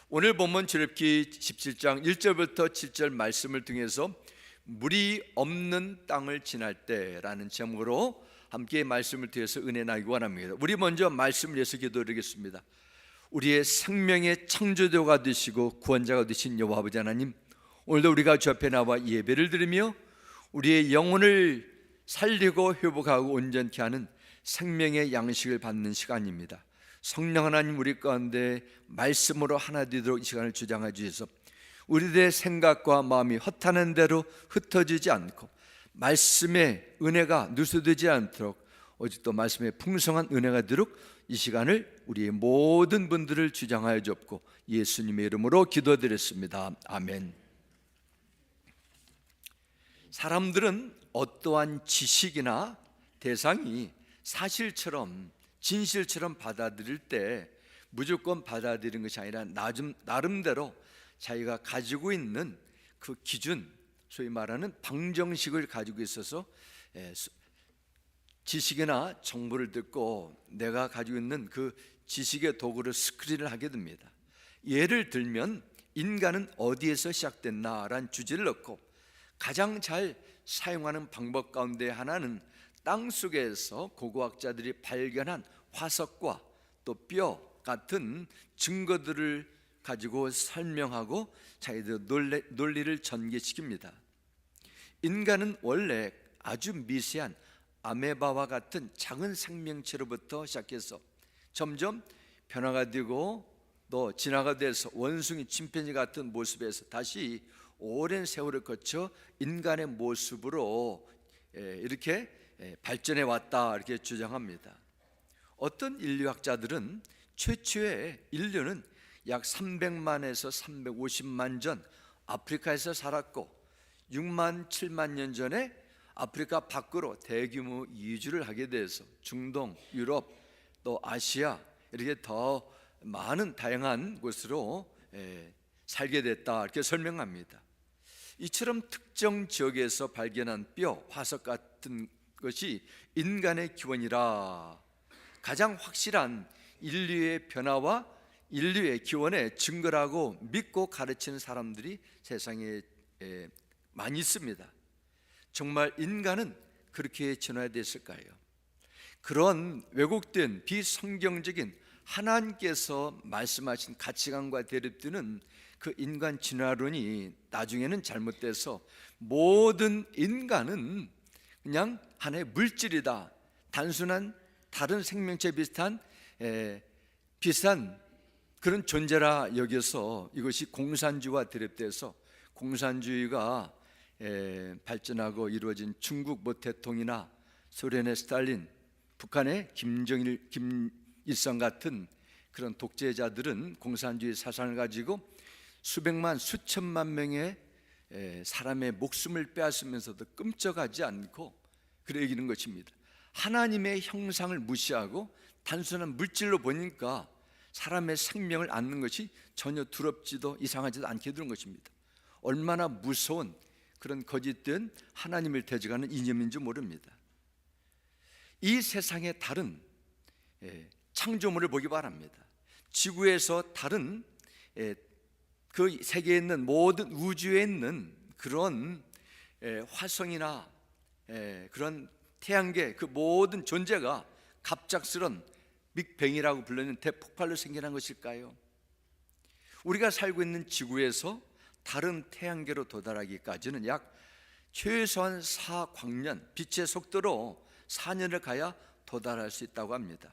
오늘 본문 출애굽기 17장 1절부터 7절 말씀을 통해서 물이 없는 땅을 지날 때라는 제목으로 함께 말씀을 통해서 은혜 나누기 원합니다. 우리 먼저 말씀을 위해서 기도드리겠습니다. 우리의 생명의 창조주가 되시고 구원자가 되신 여호와 아버지 하나님, 오늘도 우리가 주 앞에 나와 예배를 드리며 우리의 영혼을 살리고 회복하고 온전케 하는 생명의 양식을 받는 시간입니다. 성령 하나님, 우리 가운데 말씀으로 하나 되도록 이 시간을 주장해 주셔서 우리들의 생각과 마음이 헛하는 대로 흩어지지 않고 말씀의 은혜가 누수되지 않도록, 오직 또 말씀의 풍성한 은혜가 되도록 이 시간을 우리의 모든 분들을 주장하여 주옵고 예수님의 이름으로 기도드렸습니다. 아멘. 사람들은 어떠한 지식이나 대상이 사실처럼 진실처럼 받아들일 때 무조건 받아들이는 것이 아니라 나름대로 자기가 가지고 있는 그 기준, 소위 말하는 방정식을 가지고 있어서 지식이나 정보를 듣고 내가 가지고 있는 그 지식의 도구를 스크린을 하게 됩니다. 예를 들면 인간은 어디에서 시작됐나라는 주제를 넣고 가장 잘 사용하는 방법 가운데 하나는 땅속에서 고고학자들이 발견한 화석과 또 뼈 같은 증거들을 가지고 설명하고 자기들 논리를 전개시킵니다. 인간은 원래 아주 미세한 아메바와 같은 작은 생명체로부터 시작해서 점점 변화가 되고 또 진화가 돼서 원숭이, 침팬지 같은 모습에서 다시 오랜 세월을 거쳐 인간의 모습으로 이렇게 발전해 왔다, 이렇게 주장합니다. 어떤 인류학자들은 최초의 인류는 약 300만에서 350만 전 아프리카에서 살았고 6만 7만 년 전에 아프리카 밖으로 대규모 이주를 하게 돼서 중동, 유럽, 또 아시아 이렇게 더 많은 다양한 곳으로 살게 됐다, 이렇게 설명합니다. 이처럼 특정 지역에서 발견한 뼈, 화석 같은 것이 인간의 기원이라 가장 확실한 인류의 변화와 인류의 기원의 증거라고 믿고 가르치는 사람들이 세상에 많이 있습니다. 정말 인간은 그렇게 진화됐을까요? 그런 왜곡된 비성경적인 하나님께서 말씀하신 가치관과 대립되는 그 인간 진화론이 나중에는 잘못돼서 모든 인간은 그냥 하나의 물질이다, 단순한 다른 생명체 비슷한 그런 존재라 여겨서 이것이 공산주의와 대립돼서 공산주의가 발전하고 이루어진 중국 모태통이나 소련의 스탈린, 북한의 김정일, 김일성 같은 그런 독재자들은 공산주의 사상을 가지고 수백만, 수천만 명의 사람의 목숨을 빼앗으면서도 끔찍하지 않고 그래 이기는 것입니다. 하나님의 형상을 무시하고 단순한 물질로 보니까 사람의 생명을 앗는 것이 전혀 두렵지도 이상하지도 않게 되는 것입니다. 얼마나 무서운 그런 거짓된 하나님을 대적하는 이념인지 모릅니다. 이 세상의 다른 창조물을 보기 바랍니다. 지구에서 다른 그 세계에 있는 모든 우주에 있는 그런 화성이나 그런 태양계 그 모든 존재가 갑작스런 빅뱅이라고 불리는 대폭발로 생겨난 것일까요? 우리가 살고 있는 지구에서 다른 태양계로 도달하기까지는 약 최소한 4광년, 빛의 속도로 4년을 가야 도달할 수 있다고 합니다.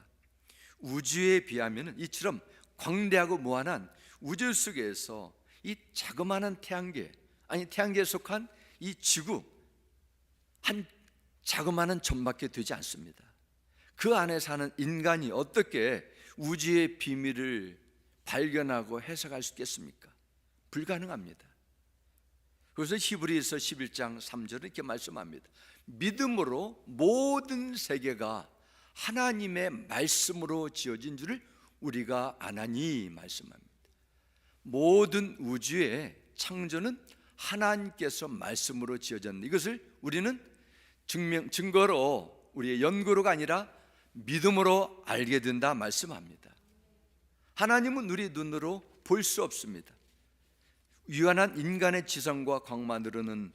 우주에 비하면 이처럼 광대하고 무한한 우주 속에서 이 자그마한 태양계, 아니 태양계에 속한 이 지구 한 자그마한 점밖에 되지 않습니다. 그 안에 사는 인간이 어떻게 우주의 비밀을 발견하고 해석할 수 있겠습니까? 불가능합니다. 그래서 히브리서 11장 3절은 이렇게 말씀합니다. 믿음으로 모든 세계가 하나님의 말씀으로 지어진 줄을 우리가 아나니 말씀합니다. 모든 우주의 창조는 하나님께서 말씀으로 지어졌는데 이것을 우리는 증거로, 우리의 연구로가 아니라 믿음으로 알게 된다 말씀합니다. 하나님은 우리 눈으로 볼 수 없습니다. 유한한 인간의 지성과 광만으로는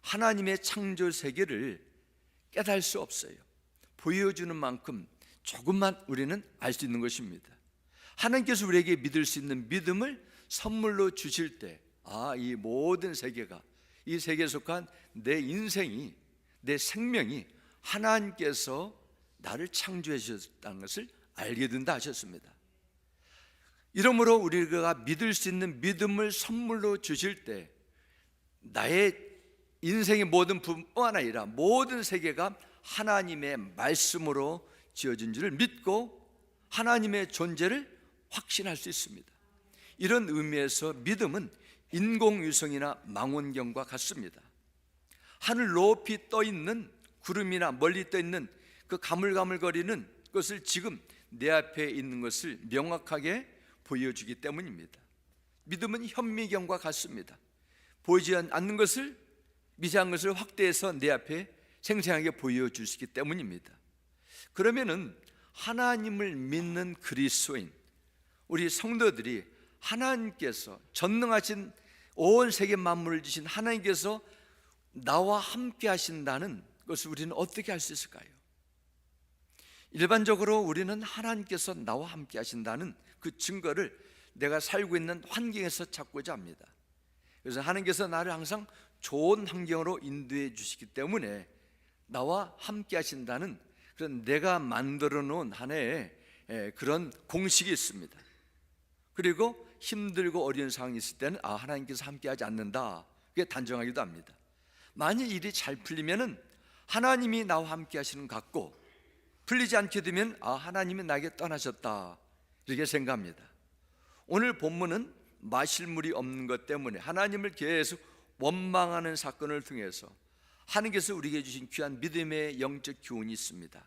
하나님의 창조 세계를 깨달을 수 없어요. 보여주는 만큼 조금만 우리는 알 수 있는 것입니다. 하나님께서 우리에게 믿을 수 있는 믿음을 선물로 주실 때, 이 모든 세계가, 이 세계에 속한 내 인생이, 내 생명이 하나님께서 나를 창조해 주셨다는 것을 알게 된다 하셨습니다. 이러므로 우리가 믿을 수 있는 믿음을 선물로 주실 때 나의 인생의 모든 부분뿐만 아니라 모든 세계가 하나님의 말씀으로 지어진 줄을 믿고 하나님의 존재를 확신할 수 있습니다. 이런 의미에서 믿음은 인공위성이나 망원경과 같습니다. 하늘 높이 떠 있는 구름이나 멀리 떠 있는 그 가물가물거리는 것을 지금 내 앞에 있는 것을 명확하게 보여주기 때문입니다. 믿음은 현미경과 같습니다. 보이지 않는 것을, 미세한 것을 확대해서 내 앞에 생생하게 보여주시기 때문입니다. 그러면은 하나님을 믿는 그리스도인 우리 성도들이 하나님께서, 전능하신 온 세계 만물을 주신 하나님께서 나와 함께 하신다는 것을 우리는 어떻게 알 수 있을까요? 일반적으로 우리는 하나님께서 나와 함께 하신다는 그 증거를 내가 살고 있는 환경에서 찾고자 합니다. 그래서 하나님께서 나를 항상 좋은 환경으로 인도해 주시기 때문에 나와 함께 하신다는 그런 내가 만들어 놓은 하나의 그런 공식이 있습니다. 그리고 힘들고 어려운 상황이 있을 때는 하나님께서 함께 하지 않는다, 그게 단정하기도 합니다. 만일 일이 잘 풀리면은 하나님이 나와 함께 하시는 것 같고, 풀리지 않게 되면 하나님이 나에게 떠나셨다, 이렇게 생각합니다. 오늘 본문은 마실 물이 없는 것 때문에 하나님을 계속 원망하는 사건을 통해서 하나님께서 우리에게 주신 귀한 믿음의 영적 교훈이 있습니다.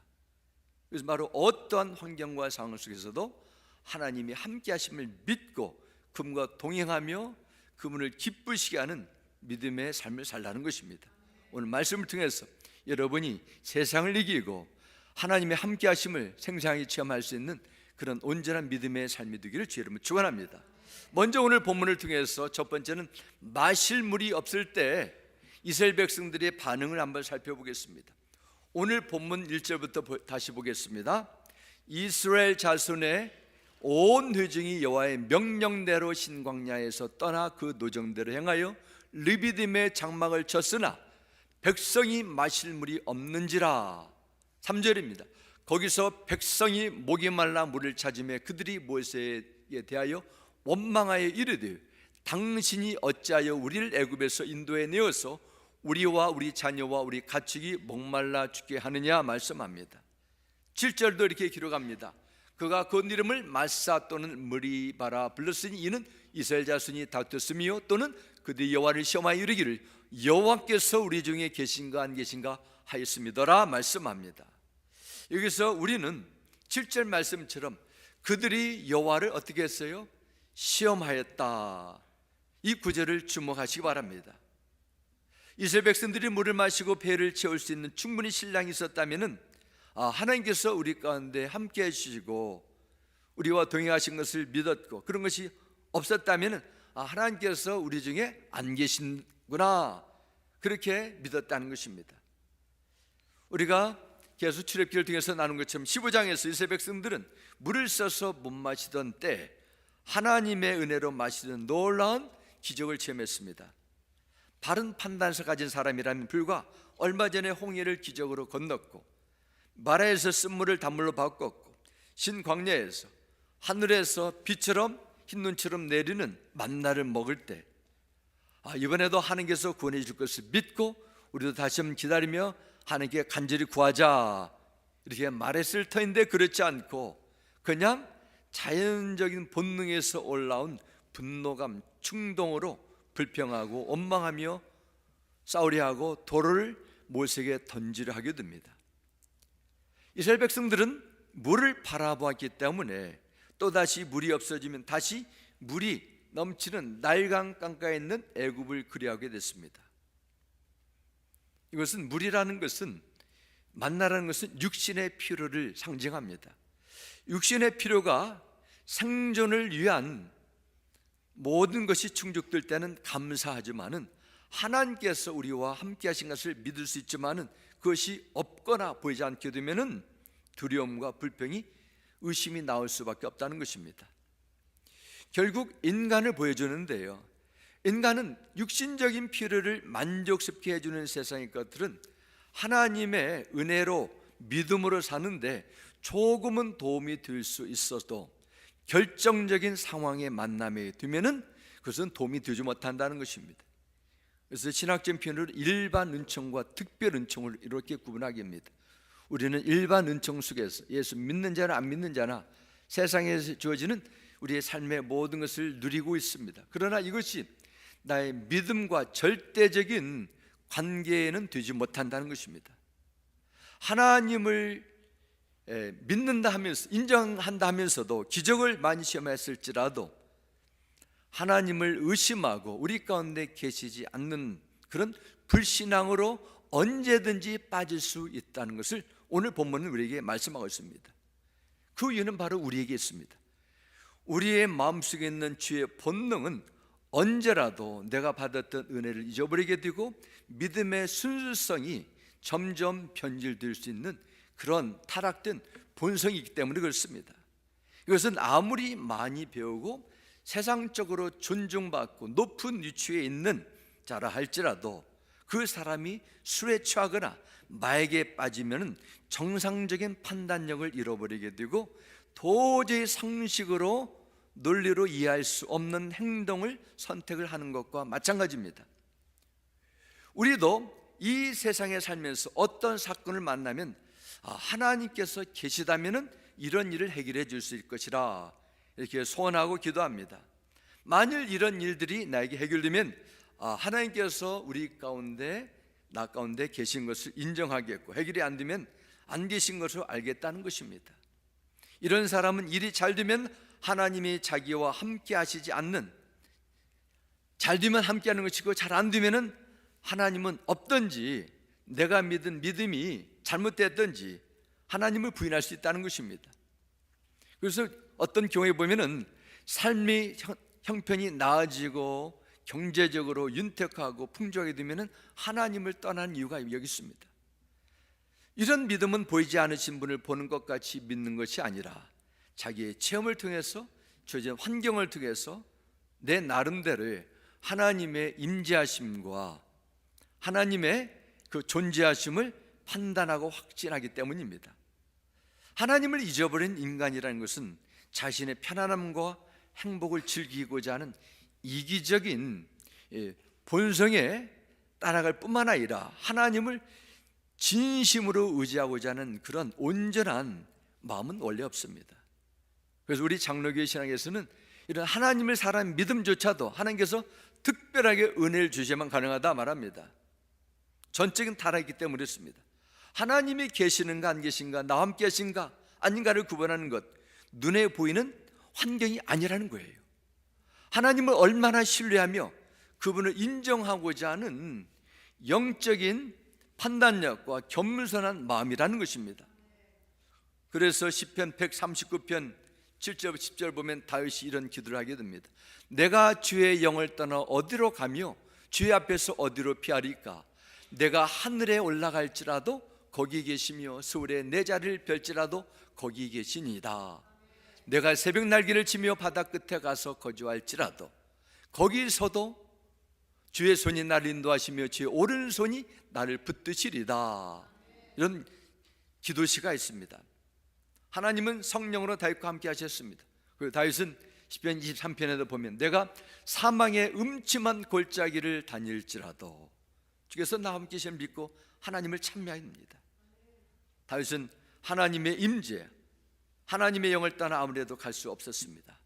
그래서 바로 어떠한 환경과 상황 속에서도 하나님이 함께 하심을 믿고 그분과 동행하며 그분을 기쁘시게 하는 믿음의 삶을 살라는 것입니다. 오늘 말씀을 통해서 여러분이 세상을 이기고 하나님의 함께 하심을 생생하게 체험할 수 있는 그런 온전한 믿음의 삶이 되기를 주의 이름으로 축원합니다. 먼저 오늘 본문을 통해서 첫 번째는 마실 물이 없을 때 이스라엘 백성들의 반응을 한번 살펴보겠습니다. 오늘 본문 1절부터 다시 보겠습니다. 이스라엘 자손의 온 회중이 여호와의 명령대로 신광야에서 떠나 그 노정대로 행하여 르비딤의 장막을 쳤으나 백성이 마실 물이 없는지라. 3절입니다. 거기서 백성이 목이 말라 물을 찾으며 그들이 모세에 대하여 원망하여 이르되 당신이 어찌하여 우리를 애굽에서 인도해 내어서 우리와 우리 자녀와 우리 가축이 목말라 죽게 하느냐 말씀합니다. 7절도 이렇게 기록합니다. 그가 그 이름을 마사 또는 머리바라 불렀으니 이는 이스라엘 자손이 다투었으며 또는 그들이 여호와를 시험하여 이르기를 여호와께서 우리 중에 계신가 안 계신가 하였음이더라 말씀합니다. 여기서 우리는 7절 말씀처럼 그들이 여호와를 어떻게 했어요? 시험하였다, 이 구절을 주목하시기 바랍니다. 이스라엘 백성들이 물을 마시고 배를 채울 수 있는 충분히 신량이 있었다면 하나님께서 우리 가운데 함께 해주시고 우리와 동행하신 것을 믿었고, 그런 것이 없었다면 하나님께서 우리 중에 안 계신구나, 그렇게 믿었다는 것입니다. 우리가 계속 출애굽기를 통해서 나눈 것처럼 15장에서 이스라엘 백성들은 물을 써서 못 마시던 때 하나님의 은혜로 마시던 놀라운 기적을 체험했습니다. 바른 판단서 가진 사람이라면 불과 얼마 전에 홍해를 기적으로 건넜고, 마라에서 쓴물을 단물로 바꿨고, 신광야에서 하늘에서 비처럼 흰눈처럼 내리는 만나를 먹을 때 이번에도 하나님께서 구원해 줄 것을 믿고 우리도 다시 한번 기다리며 하나님께 간절히 구하자, 이렇게 말했을 터인데 그렇지 않고 그냥 자연적인 본능에서 올라온 분노감, 충동으로 불평하고 원망하며 싸우려 하고 돌을 모세에게 던지려 하게 됩니다. 이스라엘 백성들은 물을 바라보았기 때문에 또다시 물이 없어지면 다시 물이 넘치는 나일강 강가에 있는 애굽을 그리하게 됐습니다. 이것은 물이라는 것은, 만나라는 것은 육신의 필요를 상징합니다. 육신의 필요가 생존을 위한 모든 것이 충족될 때는 감사하지만은 하나님께서 우리와 함께 하신 것을 믿을 수 있지만은 그것이 없거나 보이지 않게 되면은 두려움과 불평이, 의심이 나올 수밖에 없다는 것입니다. 결국 인간을 보여주는데요, 인간은 육신적인 필요를 만족스럽게 해주는 세상의 것들은 하나님의 은혜로 믿음으로 사는데 조금은 도움이 될 수 있어도 결정적인 상황의 만남에 두면은 그것은 도움이 되지 못한다는 것입니다. 그래서 신학적인 표현으로 일반 은총과 특별 은총을 이렇게 구분하게 합니다. 우리는 일반 은총 속에서 예수 믿는 자나 안 믿는 자나 세상에서 주어지는 우리의 삶의 모든 것을 누리고 있습니다. 그러나 이것이 나의 믿음과 절대적인 관계에는 되지 못한다는 것입니다. 하나님을 믿는다 하면서, 인정한다 하면서도 기적을 많이 시험했을지라도 하나님을 의심하고 우리 가운데 계시지 않는 그런 불신앙으로 언제든지 빠질 수 있다는 것을 오늘 본문은 우리에게 말씀하고 있습니다. 그 이유는 바로 우리에게 있습니다. 우리의 마음속에 있는 죄의 본능은 언제라도 내가 받았던 은혜를 잊어버리게 되고 믿음의 순수성이 점점 변질될 수 있는 그런 타락된 본성이기 때문에 그렇습니다. 이것은 아무리 많이 배우고 세상적으로 존중받고 높은 위치에 있는 자라 할지라도 그 사람이 술에 취하거나 마약에 빠지면 정상적인 판단력을 잃어버리게 되고 도저히 상식으로 논리로 이해할 수 없는 행동을 선택을 하는 것과 마찬가지입니다. 우리도 이 세상에 살면서 어떤 사건을 만나면 하나님께서 계시다면 이런 일을 해결해 줄 수 있을 것이라 이렇게 소원하고 기도합니다. 만일 이런 일들이 나에게 해결되면 하나님께서 우리 가운데, 나 가운데 계신 것을 인정하겠고, 해결이 안 되면 안 계신 것을 알겠다는 것입니다. 이런 사람은 일이 잘 되면 하나님이 자기와 함께 하시지 않는, 잘 되면 함께 하는 것이고 잘 안 되면 하나님은 없든지 내가 믿은 믿음이 잘못됐든지 하나님을 부인할 수 있다는 것입니다. 그래서 어떤 경우에 보면은 삶의 형편이 나아지고 경제적으로 윤택하고 풍족하게 되면은 하나님을 떠나는 이유가 여기 있습니다. 이런 믿음은 보이지 않으신 분을 보는 것 같이 믿는 것이 아니라 자기의 체험을 통해서, 주어진 환경을 통해서 내 나름대로의 하나님의 임재하심과 하나님의 그 존재하심을 판단하고 확신하기 때문입니다. 하나님을 잊어버린 인간이라는 것은 자신의 편안함과 행복을 즐기고자 하는 이기적인 본성에 따라갈 뿐만 아니라 하나님을 진심으로 의지하고자 하는 그런 온전한 마음은 원래 없습니다. 그래서 우리 장로교회 신앙에서는 이런 하나님을 사랑하는 믿음조차도 하나님께서 특별하게 은혜를 주셔야만 가능하다 말합니다. 전적인 타락이기 때문에 그렇습니다. 하나님이 계시는가 안 계신가, 나와 함께 계신가 아닌가를 구분하는 것, 눈에 보이는 환경이 아니라는 거예요. 하나님을 얼마나 신뢰하며 그분을 인정하고자 하는 영적인 판단력과 겸손한 마음이라는 것입니다. 그래서 시편 139편 7절 10절 보면 다윗이 이런 기도를 하게 됩니다. 내가 주의 영을 떠나 어디로 가며 주의 앞에서 어디로 피하리까? 내가 하늘에 올라갈지라도 거기 계시며 서울에 내 자리를 펼지라도 거기 계시니이다. 내가 새벽 날개를 치며 바다 끝에 가서 거주할지라도 거기서도 주의 손이 나를 인도하시며 주의 오른손이 나를 붙드시리다. 이런 기도시가 있습니다. 하나님은 성령으로 다윗과 함께 하셨습니다. 그리고 다윗은 시편 23편에도 보면 내가 사망의 음침한 골짜기를 다닐지라도 주께서 나와 함께 계심을 믿고 하나님을 찬미합니다. 다윗은 하나님의 임재, 하나님의 영을 떠나 아무래도 갈 수 없었습니다.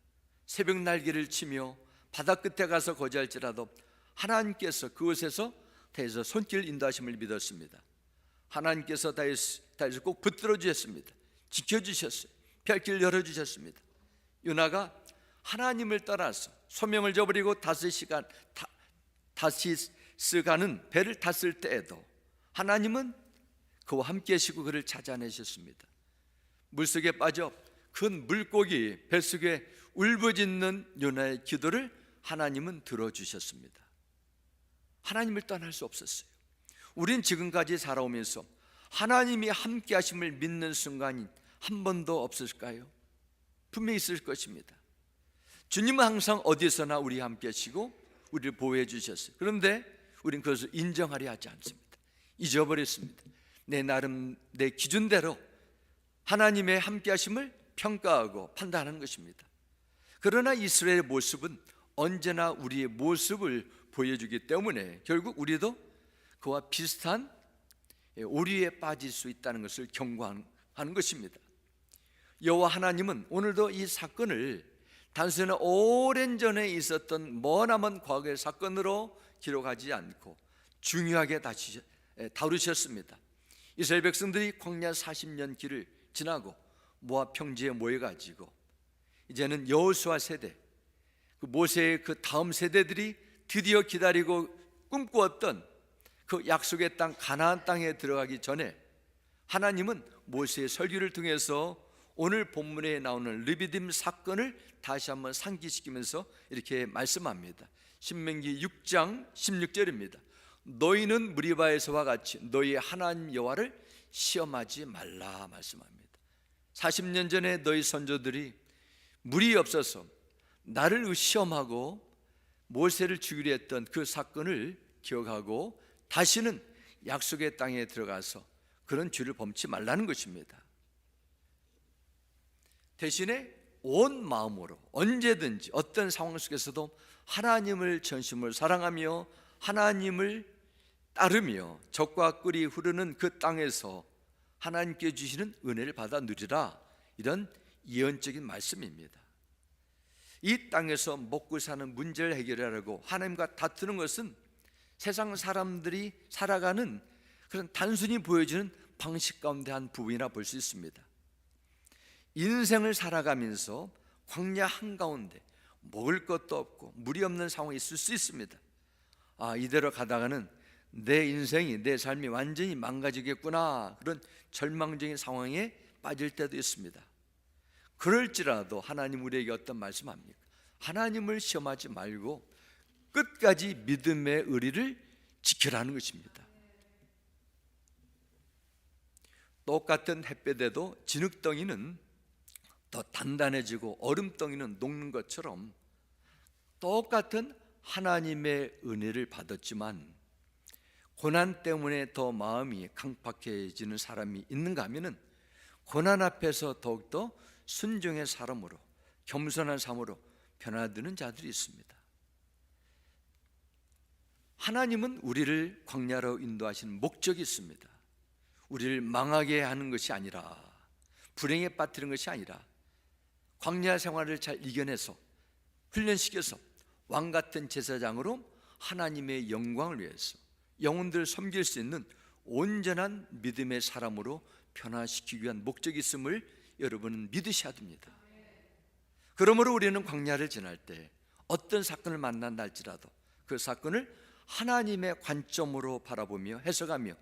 새벽 날개를 치며 바다 끝에 가서 거주할지라도 하나님께서 그곳에서 다윗의 손길 인도하심을 믿었습니다. 하나님께서 다윗을 꼭 붙들어 주셨습니다. 지켜주셨어요. 별 열어주셨습니다. 요나가 하나님을 따라서 소명을 저버리고 다시스 가는 배를 탔을 때에도 하나님은 그와 함께 하시고 그를 찾아내셨습니다. 물속에 빠져 큰 물고기 뱃속에 울부짖는 요나의 기도를 하나님은 들어주셨습니다. 하나님을 떠날 수 없었어요. 우린 지금까지 살아오면서 하나님이 함께 하심을 믿는 순간이 한 번도 없을까요? 분명히 있을 것입니다. 주님은 항상 어디서나 우리와 함께 하시고 우리를 보호해 주셨어요. 그런데 우린 그것을 인정하려 하지 않습니다. 잊어버렸습니다. 내 나름 내 기준대로 하나님의 함께 하심을 평가하고 판단하는 것입니다. 그러나 이스라엘의 모습은 언제나 우리의 모습을 보여주기 때문에 결국 우리도 그와 비슷한 오류에 빠질 수 있다는 것을 경고하는 것입니다. 여호와 하나님은 오늘도 이 사건을 단순히 오랜 전에 있었던 머나먼 과거의 사건으로 기록하지 않고 중요하게 다루셨습니다. 이스라엘 백성들이 광야 40년 길을 지나고 모압 평지에 모여가지고 이제는 여호수아 세대, 그 모세의 그 다음 세대들이 드디어 기다리고 꿈꾸었던 그 약속의 땅 가나안 땅에 들어가기 전에 하나님은 모세의 설교를 통해서 오늘 본문에 나오는 르비딤 사건을 다시 한번 상기시키면서 이렇게 말씀합니다. 신명기 6장 16절입니다. 너희는 무리바에서와 같이 너희의 하나님 여호와를 시험하지 말라 말씀합니다. 40년 전에 너희 선조들이 물이 없어서 나를 시험하고 모세를 죽이려 했던 그 사건을 기억하고 다시는 약속의 땅에 들어가서 그런 죄를 범치 말라는 것입니다. 대신에 온 마음으로 언제든지 어떤 상황 속에서도 하나님을 전심으로 사랑하며 하나님을 따르며 적과 꿀이 흐르는 그 땅에서 하나님께 주시는 은혜를 받아 누리라, 이런 예언적인 말씀입니다. 이 땅에서 먹고 사는 문제를 해결하려고 하나님과 다투는 것은 세상 사람들이 살아가는 그런 단순히 보여주는 방식 가운데 한 부분이라 볼 수 있습니다. 인생을 살아가면서 광야 한가운데 먹을 것도 없고 물이 없는 상황이 있을 수 있습니다. 이대로 가다가는 내 인생이, 내 삶이 완전히 망가지겠구나, 그런 절망적인 상황에 빠질 때도 있습니다. 그럴지라도 하나님 우리에게 어떤 말씀합니까? 하나님을 시험하지 말고 끝까지 믿음의 의리를 지키라는 것입니다. 똑같은 햇볕에도 진흙덩이는 더 단단해지고 얼음덩이는 녹는 것처럼 똑같은 하나님의 은혜를 받았지만 고난 때문에 더 마음이 강팍해지는 사람이 있는가 하면은 고난 앞에서 더욱더 순종의 사람으로, 겸손한 삶으로 변화되는 자들이 있습니다. 하나님은 우리를 광야로 인도하시는 목적이 있습니다. 우리를 망하게 하는 것이 아니라, 불행에 빠뜨리는 것이 아니라 광야 생활을 잘 이겨내서 훈련시켜서 왕같은 제사장으로 하나님의 영광을 위해서 영혼들을 섬길 수 있는 온전한 믿음의 사람으로 변화시키기 위한 목적이 있음을 여러분은 믿으셔야 됩니다. 그러므로 우리는 광야를 지날 때 어떤 사건을 만난다 할지라도 그 사건을 하나님의 관점으로 바라보며 해석하며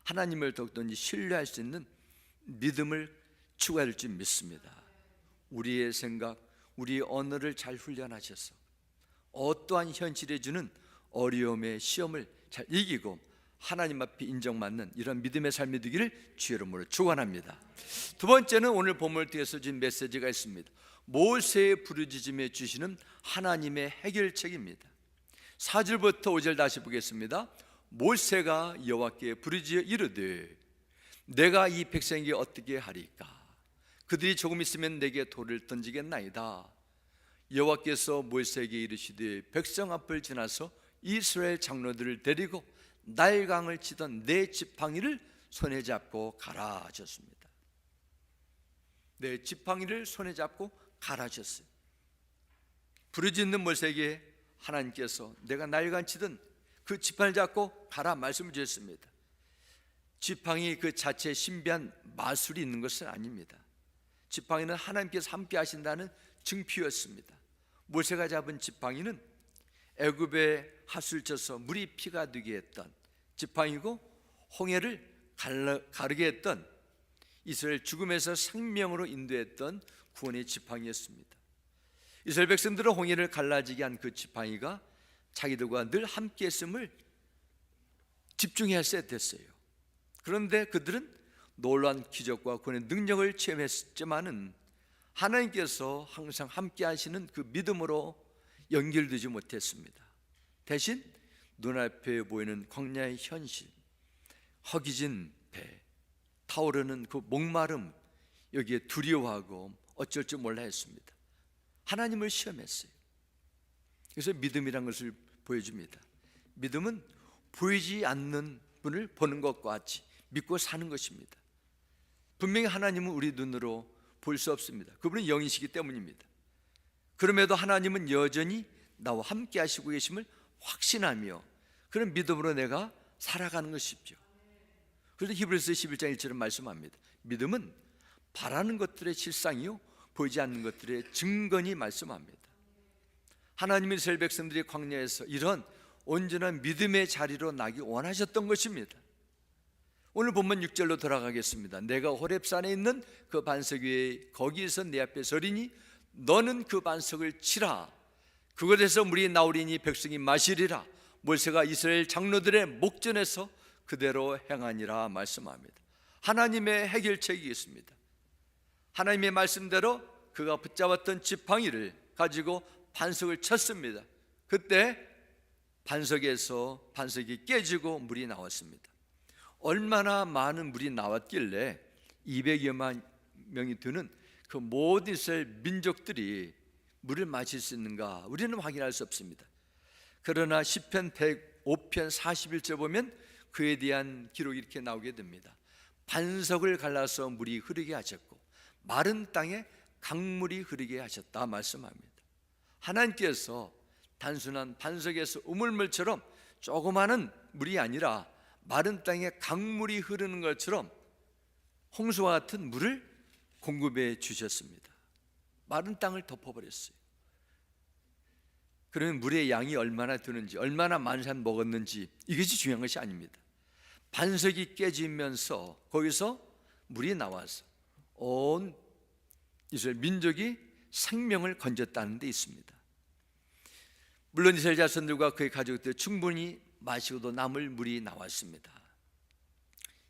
하나님을 더욱더 신뢰할 수 있는 믿음을 추구할 줄 믿습니다. 우리의 생각, 우리의 언어를 잘 훈련하셔서 어떠한 현실에 주는 어려움의 시험을 잘 이기고 하나님 앞에 인정받는 이런 믿음의 삶이 되기를 주의 이름으로 축원합니다. 두 번째는 오늘 본문을 통해서 준 메시지가 있습니다. 모세의 부르짖음에 주시는 하나님의 해결책입니다. 4절부터 5절 다시 보겠습니다. 모세가 여호와께 부르짖어 이르되 내가 이 백성에게 어떻게 하리까? 그들이 조금 있으면 내게 돌을 던지겠나이다. 여호와께서 모세에게 이르시되 백성 앞을 지나서 이스라엘 장로들을 데리고 날강을 치던 네 지팡이를 손에 잡고 가라 하셨습니다. 네 지팡이를 손에 잡고 가라 하셨어요. 부르짖는 모세에게 하나님께서 내가 날강 치던 그 지팡이를 잡고 가라 말씀을 주셨습니다. 지팡이 그 자체에 신비한 마술이 있는 것은 아닙니다. 지팡이는 하나님께서 함께 하신다는 증표였습니다. 모세가 잡은 지팡이는 애굽의 하수를 쳐서 물이 피가 되게 했던 지팡이고 홍해를 가르게 했던 이스라엘 죽음에서 생명으로 인도했던 구원의 지팡이였습니다. 이스라엘 백성들은 홍해를 갈라지게 한 그 지팡이가 자기들과 늘 함께 했음을 집중해야 됐어요. 그런데 그들은 놀라운 기적과 그의 능력을 체험했지만은 하나님께서 항상 함께 하시는 그 믿음으로 연결되지 못했습니다. 대신 눈앞에 보이는 광야의 현실, 허기진 배, 타오르는 그 목마름, 여기에 두려워하고 어쩔 줄 몰라 했습니다. 하나님을 시험했어요. 그래서 믿음이란 것을 보여줍니다. 믿음은 보이지 않는 분을 보는 것과 같이 믿고 사는 것입니다. 분명히 하나님은 우리 눈으로 볼 수 없습니다. 그분은 영이시기 때문입니다. 그럼에도 하나님은 여전히 나와 함께 하시고 계심을 확신하며 그런 믿음으로 내가 살아가는 것이죠. 그래서 히브리서 11장 1절은 말씀합니다. 믿음은 바라는 것들의 실상이요 보이지 않는 것들의 증거니 말씀합니다. 하나님이 이스라엘 백성들이 광야에서 이런 온전한 믿음의 자리로 나기 원하셨던 것입니다. 오늘 본문 6절로 돌아가겠습니다. 내가 호렙산에 있는 그 반석 위에 거기에서 내 앞에 서리니 너는 그 반석을 치라. 그곳에서 물이 나오리니 백성이 마시리라. 모세가 이스라엘 장로들의 목전에서 그대로 행하니라 말씀합니다. 하나님의 해결책이 있습니다. 하나님의 말씀대로 그가 붙잡았던 지팡이를 가지고 반석을 쳤습니다. 그때 반석에서 반석이 깨지고 물이 나왔습니다. 얼마나 많은 물이 나왔길래 200여만 명이 되는 그 모든 이스라엘 민족들이 물을 마실 수 있는가 우리는 확인할 수 없습니다. 그러나 시편 105편 41절 보면 그에 대한 기록이 이렇게 나오게 됩니다. 반석을 갈라서 물이 흐르게 하셨고 마른 땅에 강물이 흐르게 하셨다 말씀합니다. 하나님께서 단순한 반석에서 우물물처럼 조그마한 물이 아니라 마른 땅에 강물이 흐르는 것처럼 홍수와 같은 물을 공급해 주셨습니다. 마른 땅을 덮어버렸어요. 그러면 물의 양이 얼마나 드는지, 얼마나 많은 사람 먹었는지 이것이 중요한 것이 아닙니다. 반석이 깨지면서 거기서 물이 나와서 온 이스라엘 민족이 생명을 건졌다는 데 있습니다. 물론 이스라엘 자손들과 그의 가족들 충분히 마시고도 남을 물이 나왔습니다.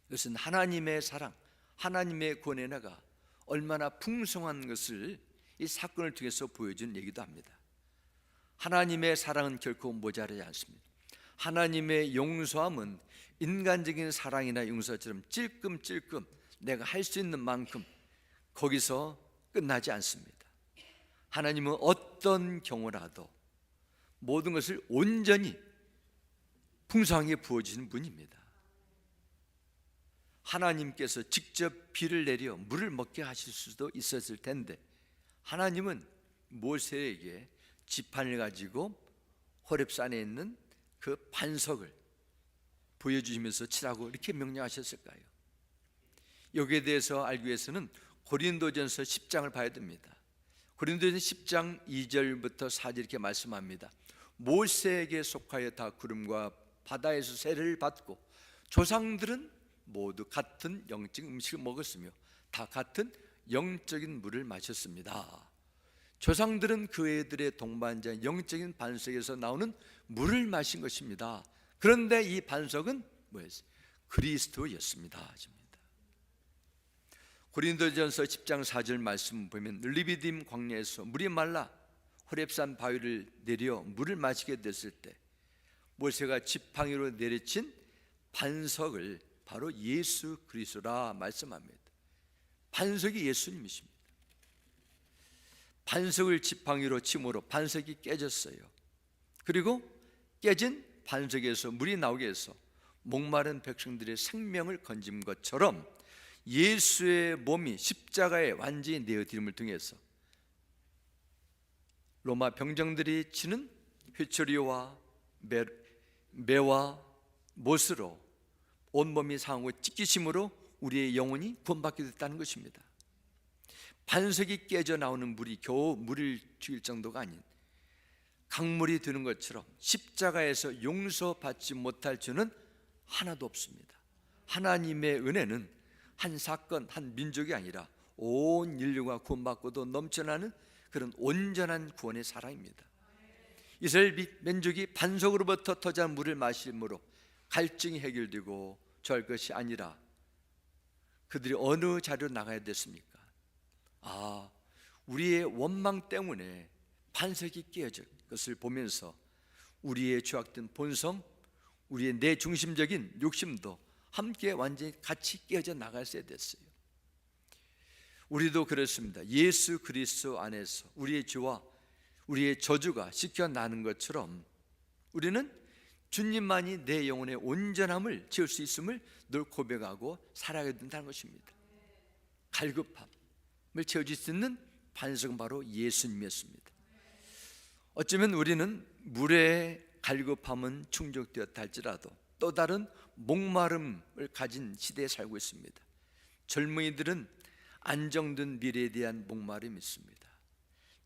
이것은 하나님의 사랑, 하나님의 권한가 얼마나 풍성한 것을 이 사건을 통해서 보여준 얘기도 합니다. 하나님의 사랑은 결코 모자라지 않습니다. 하나님의 용서함은 인간적인 사랑이나 용서처럼 찔끔찔끔 내가 할 수 있는 만큼 거기서 끝나지 않습니다. 하나님은 어떤 경우라도 모든 것을 온전히 풍성하게 부어주시는 분입니다. 하나님께서 직접 비를 내려 물을 먹게 하실 수도 있었을 텐데 하나님은 모세에게 지판을 가지고 호렙산에 있는 그 반석을 보여주시면서 치라고 이렇게 명령하셨을까요? 여기에 대해서 알기 위해서는 고린도전서 10장을 봐야 됩니다. 고린도전서 10장 2절부터 4절 이렇게 말씀합니다. 모세에게 속하여 다 구름과 바다에서 세례를 받고 조상들은 모두 같은 영적인 음식을 먹었으며 다 같은 영적인 물을 마셨습니다. 조상들은 그 애들의 동반자 영적인 반석에서 나오는 물을 마신 것입니다. 그런데 이 반석은 뭐였어요? 그리스도였습니다. 고린도전서 10장 4절 말씀 보면 르비딤 광야에서 물이 말라 호렙산 바위를 내려 물을 마시게 됐을 때 모세가 지팡이로 내리친 반석을 바로 예수 그리스도라 말씀합니다. 반석이 예수님이십니다. 반석을 지팡이로 침으로 반석이 깨졌어요. 그리고 깨진 반석에서 물이 나오게 해서 목마른 백성들의 생명을 건진 것처럼 예수의 몸이 십자가에 완전히 내어드림을 통해서 로마 병정들이 치는 회초리와 매와 못으로 온몸이 상하고 찢기심으로 우리의 영혼이 구원받게 됐다는 것입니다. 반석이 깨져 나오는 물이 겨우 물을 죽일 정도가 아닌 강물이 드는 것처럼 십자가에서 용서받지 못할 죄는 하나도 없습니다. 하나님의 은혜는 한 사건, 한 민족이 아니라 온 인류가 구원받고도 넘쳐나는 그런 온전한 구원의 사랑입니다. 이스라엘 민족이 반석으로부터 터진 물을 마심으로 갈증이 해결되고 저할 것이 아니라 그들이 어느 자리로 나가야 됐습니까? 우리의 원망 때문에 반석이 깨어진 것을 보면서 우리의 죄악된 본성, 우리의 내 중심적인 욕심도 함께 완전히 같이 깨어져 나갔어야 됐어요. 우리도 그렇습니다. 예수 그리스도 안에서 우리의 죄와 우리의 저주가 씻겨나는 것처럼 우리는 주님만이 내 영혼의 온전함을 채울 수 있음을 늘 고백하고 살아야 된다는 것입니다. 갈급함을 채워줄 수 있는 반석은 바로 예수님이었습니다. 어쩌면 우리는 물의 갈급함은 충족되었다 할지라도 또 다른 목마름을 가진 시대에 살고 있습니다. 젊은이들은 안정된 미래에 대한 목마름이 있습니다.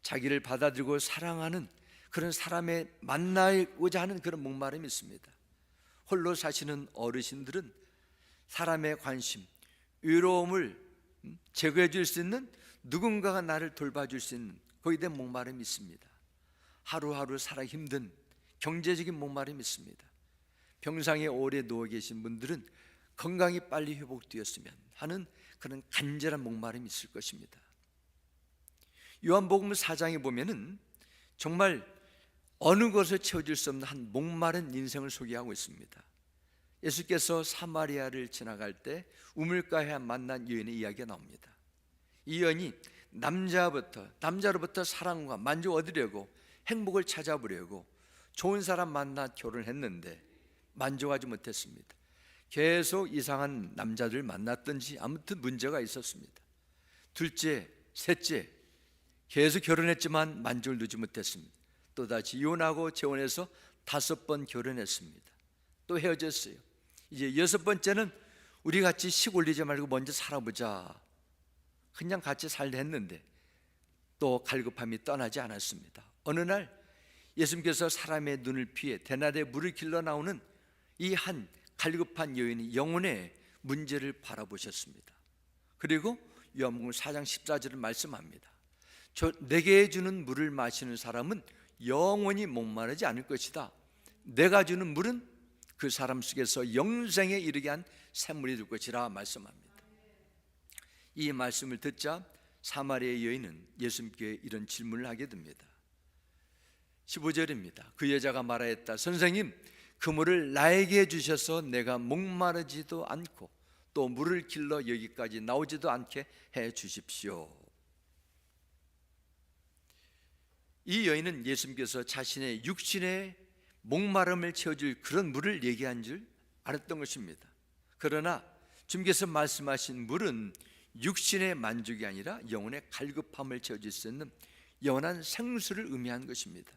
자기를 받아들이고 사랑하는 그런 사람에 만나고자 하는 그런 목마름이 있습니다. 홀로 사시는 어르신들은 사람의 관심, 외로움을 제거해 줄 수 있는 누군가가 나를 돌봐줄 수 있는 거기에 대한 목마름이 있습니다. 하루하루 살아 힘든 경제적인 목마름이 있습니다. 병상에 오래 누워 계신 분들은 건강이 빨리 회복되었으면 하는 그런 간절한 목마름이 있을 것입니다. 요한복음 4장에 보면은 정말 어느 것을 채워줄 수 없는 한 목마른 인생을 소개하고 있습니다. 예수께서 사마리아를 지나갈 때 우물가에 만난 여인의 이야기가 나옵니다. 이 여인이 남자로부터 사랑과 만족을 얻으려고 행복을 찾아보려고 좋은 사람 만나 결혼했는데 만족하지 못했습니다. 계속 이상한 남자들 만났든지 아무튼 문제가 있었습니다. 둘째, 셋째 계속 결혼했지만 만족을 누리지 못했습니다. 또다시 이혼하고 재혼해서 5번 결혼했습니다. 또 헤어졌어요. 이제 6번째는 우리 같이 식 올리지 말고 먼저 살아보자. 그냥 같이 살려 했는데 또 갈급함이 떠나지 않았습니다. 어느 날 예수님께서 사람의 눈을 피해 대낮에 물을 길러 나오는 이 한 갈급한 여인이 영혼의 문제를 바라보셨습니다. 그리고 요한복음 4장 14절을 말씀합니다. 내게 주는 물을 마시는 사람은 영원히 목마르지 않을 것이다. 내가 주는 물은 그 사람 속에서 영생에 이르게 한 샘물이 될 것이라 말씀합니다. 이 말씀을 듣자 사마리아 여인은 예수님께 이런 질문을 하게 됩니다. 15절입니다. 그 여자가 말하였다. 선생님, 그 물을 나에게 주셔서 내가 목마르지도 않고 또 물을 길러 여기까지 나오지도 않게 해 주십시오. 이 여인은 예수님께서 자신의 육신의 목마름을 채워줄 그런 물을 얘기한 줄 알았던 것입니다. 그러나 주님께서 말씀하신 물은 육신의 만족이 아니라 영혼의 갈급함을 채워줄 수 있는 영원한 생수를 의미한 것입니다.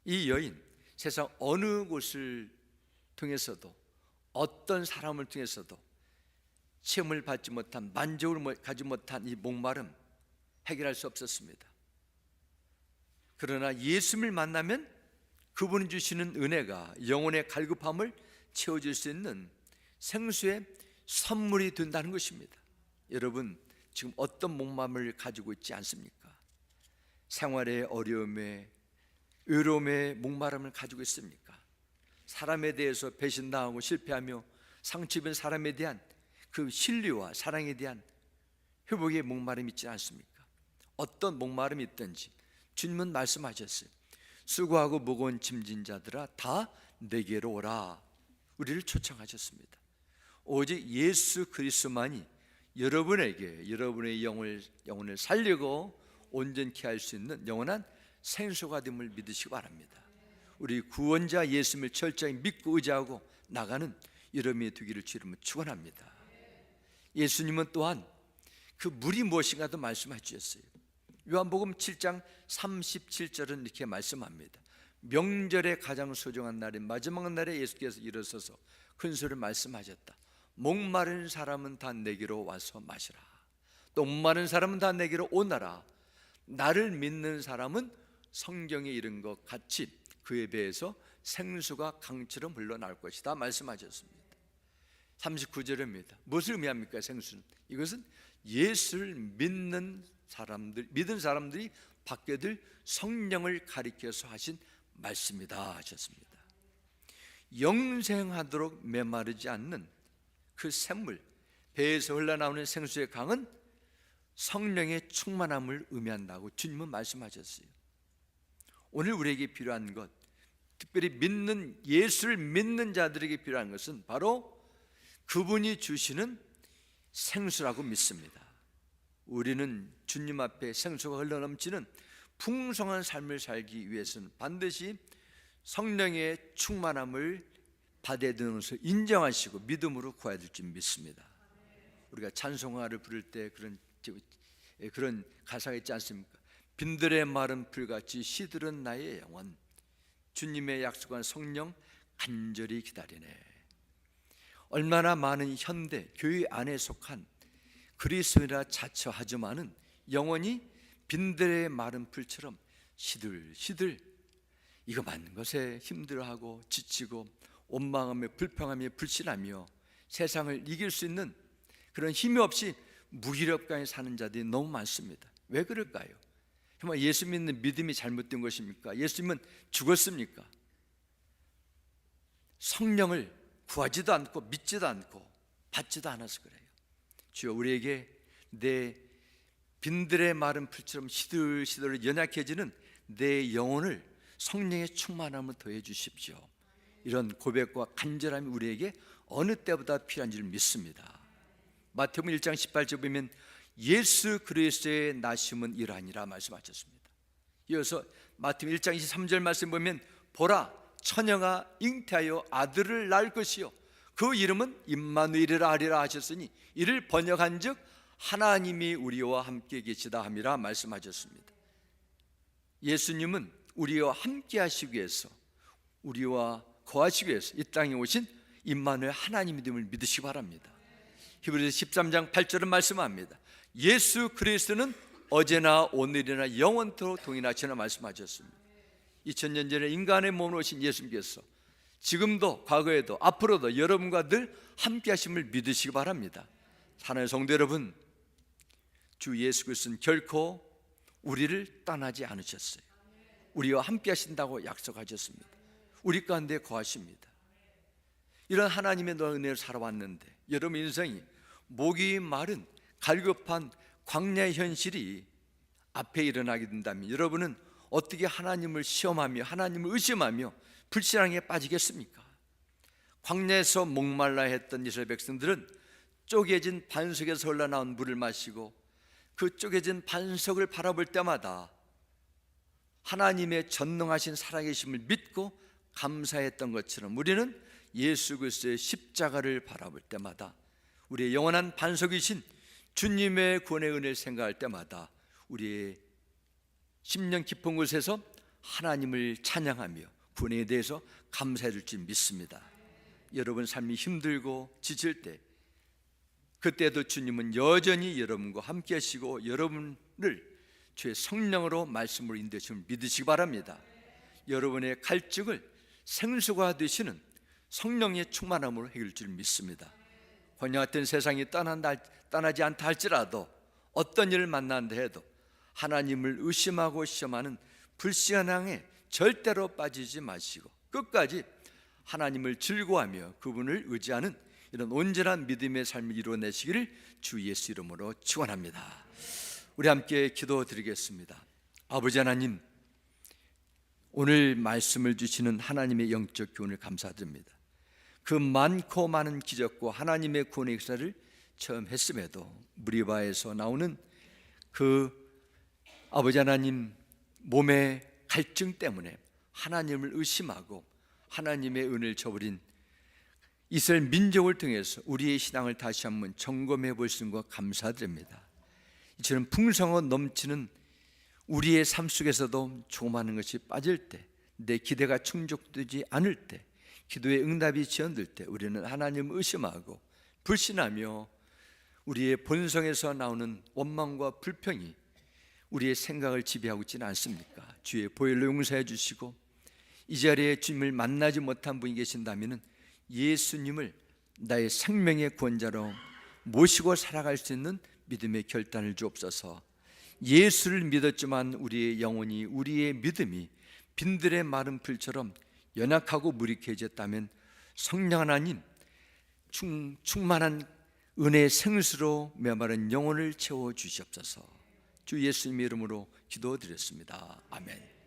이 여인, 세상 어느 곳을 통해서도 어떤 사람을 통해서도 체험을 받지 못한, 만족을 가지 못한 이 목마름 해결할 수 없었습니다. 그러나 예수님을 만나면 그분이 주시는 은혜가 영혼의 갈급함을 채워줄 수 있는 생수의 선물이 된다는 것입니다. 여러분, 지금 어떤 목마름을 가지고 있지 않습니까? 생활의 어려움에, 외로움에 목마름을 가지고 있습니까? 사람에 대해서 배신당하고 실패하며 상처입은 사람에 대한 그 신뢰와 사랑에 대한 회복의 목마름이 있지 않습니까? 어떤 목마름이 있든지 주님은 말씀하셨어요. 수고하고 무거운 짐진 자들아 다 내게로 오라. 우리를 초청하셨습니다. 오직 예수 그리스도만이 여러분에게 여러분의 영혼을 살리고 온전케 할 수 있는 영원한 생수가 됨을 믿으시기 바랍니다. 우리 구원자 예수님을 철저히 믿고 의지하고 나가는 여러분이 되기를 주님은 축원합니다. 예수님은 또한 그 물이 무엇인가도 말씀해 주셨어요. 요한복음 7장 37절은 이렇게 말씀합니다. 명절의 가장 소중한 날인 마지막 날에 예수께서 일어서서 큰 소리로 말씀하셨다. 목마른 사람은 다 내게로 와서 마시라. 또 목마른 사람은 다 내게로 오너라. 나를 믿는 사람은 성경에 이른 것 같이 그에 비해서 생수가 강처럼 흘러나올 것이다 말씀하셨습니다. 39절입니다. 무엇을 의미합니까? 생수는 이것은 예수를 믿는 믿은 사람들이 받게 될 성령을 가리켜서 하신 말씀이다 하셨습니다. 영생하도록 메마르지 않는 그 샘물, 배에서 흘러나오는 생수의 강은 성령의 충만함을 의미한다고 주님은 말씀하셨어요. 오늘 우리에게 필요한 것, 특별히 예수를 믿는 자들에게 필요한 것은 바로 그분이 주시는 생수라고 믿습니다. 우리는 주님 앞에 생수가 흘러넘치는 풍성한 삶을 살기 위해서는 반드시 성령의 충만함을 받아야 되는 것을 인정하시고 믿음으로 구해야 될 줄 믿습니다. 우리가 찬송가를 부를 때 그런 가사가 있지 않습니까? 빈들의 마른 풀같이 시들은 나의 영혼, 주님의 약속한 성령 간절히 기다리네. 얼마나 많은 현대 교회 안에 속한 그리스도인이라 자처하지만은 영혼이 빈들의 마른 풀처럼 시들시들 이거 맞는 것에 힘들어하고 지치고 원망하며 불평하며 불신하며 세상을 이길 수 있는 그런 힘이 없이 무기력감에 사는 자들이 너무 많습니다. 왜 그럴까요? 정말 예수 믿는 믿음이 잘못된 것입니까? 예수님은 죽었습니까? 성령을 구하지도 않고 믿지도 않고 받지도 않아서 그래요. 주여, 우리에게 내 빈들의 마른 풀처럼 시들시들 연약해지는 내 영혼을 성령의 충만함을 더해 주십시오. 이런 고백과 간절함이 우리에게 어느 때보다 필요한 줄 믿습니다. 마태복음 1장 18절 보면 예수 그리스도의 나심은 이러하니라 말씀하셨습니다. 이어서 마태복음 1장 23절 말씀 보면 보라, 처녀가 잉태하여 아들을 낳을 것이요 그 이름은 임마누엘이라 하리라 하셨으니 이를 번역한즉 하나님이 우리와 함께 계시다 함이라 말씀하셨습니다. 예수님은 우리와 함께 하시기 위해서, 우리와 거하시기 위해서 이 땅에 오신 임마누엘 하나님임을 믿으시기 바랍니다. 히브리서 13장 8절은 말씀합니다. 예수 그리스도는 어제나 오늘이나 영원토록 동일하시나 말씀하셨습니다. 2000년 전에 인간의 몸으로 오신 예수님께서 지금도 과거에도 앞으로도 여러분과 늘 함께 하심을 믿으시기 바랍니다. 사랑하는 성도 여러분, 주 예수 그리스도는 결코 우리를 떠나지 않으셨어요. 우리와 함께 하신다고 약속하셨습니다. 우리 가운데 거하십니다. 이런 하나님의 은혜를 살아왔는데 여러분 인생이 목이 마른 갈급한 광야의 현실이 앞에 일어나게 된다면 여러분은 어떻게 하나님을 시험하며 하나님을 의심하며 불신앙에 빠지겠습니까? 광야에서 목말라 했던 이스라엘 백성들은 쪼개진 반석에서 흘러나온 물을 마시고 그 쪼개진 반석을 바라볼 때마다 하나님의 전능하신 살아계심을 믿고 감사했던 것처럼 우리는 예수 그리스도의 십자가를 바라볼 때마다 우리의 영원한 반석이신 주님의 구원의 은혜를 생각할 때마다 우리의 심령 깊은 곳에서 하나님을 찬양하며 구원에 대해서 감사해 줄 줄 믿습니다. 여러분 삶이 힘들고 지칠 때 그때도 주님은 여전히 여러분과 함께 하시고 여러분을 주의 성령으로 말씀으로 인도하심을 믿으시기 바랍니다. 여러분의 갈증을 생수가 되시는 성령의 충만함으로 해결할 줄 믿습니다. 번영 같은 세상이 떠나지 않다 할지라도 어떤 일을 만난다 해도 하나님을 의심하고 시험하는 불신앙에 절대로 빠지지 마시고 끝까지 하나님을 즐거워하며 그분을 의지하는 이런 온전한 믿음의 삶을 이루어내시기를 주 예수 이름으로 축원합니다. 우리 함께 기도드리겠습니다. 아버지 하나님, 오늘 말씀을 주시는 하나님의 영적 교훈을 감사드립니다. 그 많고 많은 기적과 하나님의 구원의 역사를 처음 했음에도 무리바에서 나오는 그 아버지 하나님 몸의 갈증 때문에 하나님을 의심하고 하나님의 은혜를 저버린 이스라엘 민족을 통해서 우리의 신앙을 다시 한번 점검해 볼 수 있는 것 감사드립니다. 이처럼 풍성하고 넘치는 우리의 삶 속에서도 조그마한 것이 빠질 때, 내 기대가 충족되지 않을 때, 기도의 응답이 지연될 때 우리는 하나님을 의심하고 불신하며 우리의 본성에서 나오는 원망과 불평이 우리의 생각을 지배하고 있지는 않습니까? 주의 보혈로 용서해 주시고 이 자리에 주님을 만나지 못한 분이 계신다면 예수님을 나의 생명의 구원자로 모시고 살아갈 수 있는 믿음의 결단을 주옵소서. 예수를 믿었지만 우리의 영혼이, 우리의 믿음이 빈들의 마른 풀처럼 연약하고 무력해졌다면 성령 하나님 충만한 은혜의 생수로 메마른 영혼을 채워 주시옵소서. 주 예수님의 이름으로 기도드렸습니다. 아멘.